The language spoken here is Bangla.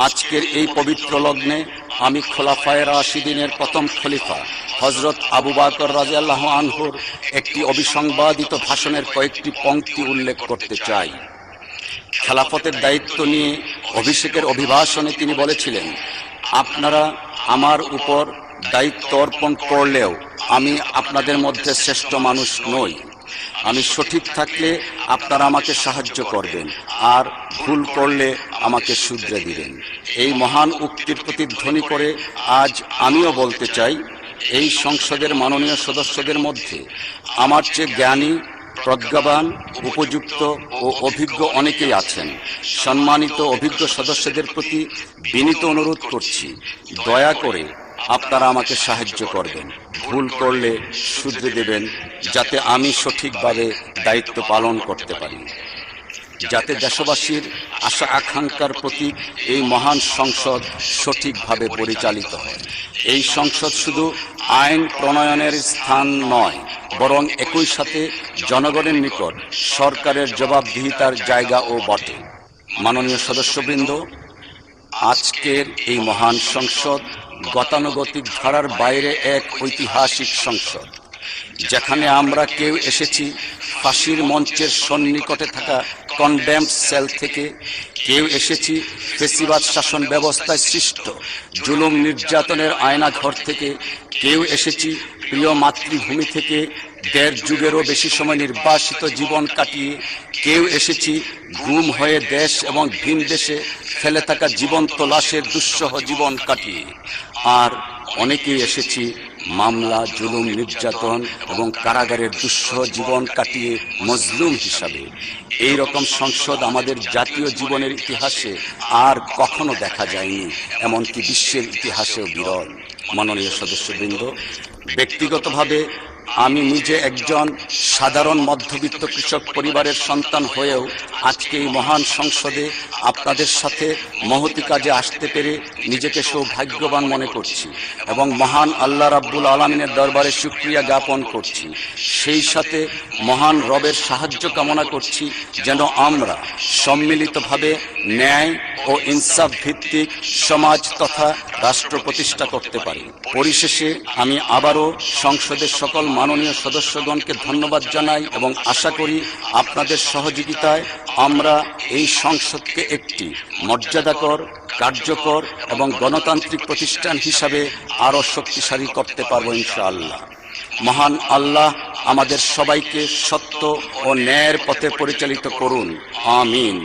আজকের এই পবিত্র লগ্নে আমি খোলাফায়ে রাশিদিনের প্রথম খলিফা হযরত আবু বকর রাদিয়াল্লাহু আনহুর একটি অবিসংবাদিত ভাষণের কয়েকটি পংক্তি উল্লেখ করতে চাই। খেলাফতের দায়িত্ব নিয়ে অভিষেকের অভিভাষণে তিনি বলেছিলেন, আপনারা আমার উপর দায়িত্ব অর্পণ করলেও আমি আপনাদের মধ্যে শ্রেষ্ঠ মানুষ নই। আমি সঠিক থাকলে আপনারা আমাকে সাহায্য করবেন, আর ভুল করলে আমাকে শুধরে দিবেন। এই মহান উক্তির প্রতিধ্বনি করে আজ আমিও বলতে চাই, এই সংসদের মাননীয় সদস্যদের মধ্যে আমার চেয়ে জ্ঞানী, প্রজ্ঞাবান, উপযুক্ত ও অভিজ্ঞ অনেকেই আছেন। সম্মানিত অভিজ্ঞ সদস্যদের প্রতি বিনীত অনুরোধ করছি, দয়া করে আপনারা আমাকে সাহায্য করবেন, ভুল করলে শুধরে দেবেন, যাতে আমি সঠিকভাবে দায়িত্ব পালন করতে পারি, যাতে দেশবাসীর আশা আকাঙ্ক্ষার প্রতি এই মহান সংসদ সঠিকভাবে পরিচালিত হয়। এই সংসদ শুধু আইন প্রণয়নের স্থান নয়, বরং একই সাথে জনগণের নিকট সরকারের জবাবদিহিতার জায়গাও বটে। মাননীয় সদস্যবৃন্দ, আজকের এই মহান সংসদ গতানুগতিক ধারার বাইরে এক ঐতিহাসিক সংসদ, যেখানে আমরা কেউ এসেছি ফাঁসির মঞ্চের সন্নিকটে থাকা কনডেমড সেল থেকে, কেউ এসেছি ফেসিবাদ শাসন ব্যবস্থায় সৃষ্ট জুলুম নির্যাতনের আয়নাঘর থেকে, কেউ এসেছি প্রিয় মাতৃভূমি থেকে দেড় যুগেরও বেশি সময় নির্বাসিত জীবন কাটিয়ে, কেউ এসেছি গুম হয়ে দেশ এবং ভিন দেশে ফেলে থাকা জীবন্ত লাশের দুঃসহ জীবন কাটিয়ে, আর অনেকেই এসেছি মামলা, জুলুম, নির্যাতন এবং কারাগারের দুঃসহ জীবন কাটিয়ে মজলুম হিসাবে। এই রকম সংসদ আমাদের জাতীয় জীবনের ইতিহাসে আর কখনো দেখা যায়নি, এমনকি বিশ্বের ইতিহাসেও বিরল। মাননীয় সদস্যবৃন্দ, ব্যক্তিগতভাবে আমি নিজে একজন সাধারণ মধ্যবিত্ত কৃষক পরিবারের সন্তান হয়েও আজকে এই মহান সংসদে আপনাদের সাথে মহতি কাজে আসতে পেরে নিজেকে সৌভাগ্যবান মনে করছি এবং মহান আল্লাহ রাব্বুল আলামিনের দরবারে শুকরিয়া জ্ঞাপন করছি। সেই সাথে মহান রবের সাহায্য কামনা করছি যেন আমরা সম্মিলিতভাবে ন্যায় ও ইনসাফ ভিত্তিক সমাজ তথা রাষ্ট্র প্রতিষ্ঠা করতে পারি। পরিশেষে আমি আবারও সংসদের সকল মাননীয় সদস্যগণকে ধন্যবাদ জানাই এবং আশা করি আপনাদের সহযোগিতায় আমরা এই সংসদকে একটি মর্যাদাকর, কার্যকর এবং গণতান্ত্রিক প্রতিষ্ঠান হিসাবে আরও শক্তিশালী করতে পারব ইনশাআল্লাহ। মহান আল্লাহ আমাদের সবাইকে সত্য ও ন্যায়ের পথে পরিচালিত করুন। আমিন।